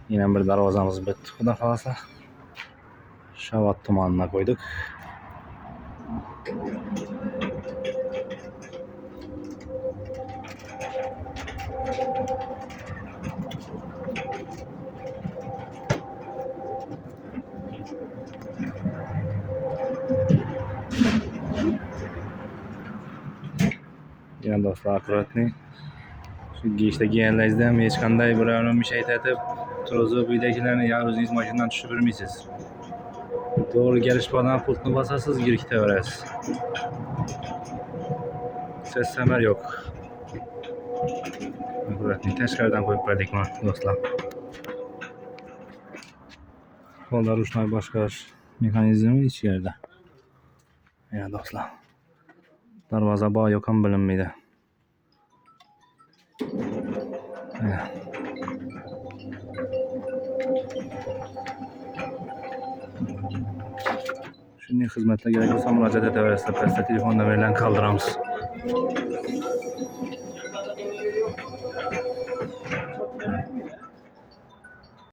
Yine bir darvazamız bitti. Xudo xolasa Shavot tumanına koyduk. Yine dostlar akkuratni. Şu girişte giyenlerden hiç qanday birovni bir şey aytib, turib uydagilarni ya o'zingiz mashinadan tushib bilmaysiz. Doğru gelish bilan pultni bosasiz, yurib ketaverasiz. Ses semer yok. Akkuratni tashqaridan qo'yib berdik mana do'stlar. Qo'llar ruchnoy boshqarish mexanizmi ichkarida. Ya do'stlar. Darvoza bor yo'q ham bilinmaydi. Shunday xizmatlar kerak bo'lsa murojaat etaverasizlar. Pastda telefon nomerlarini qoldiramiz.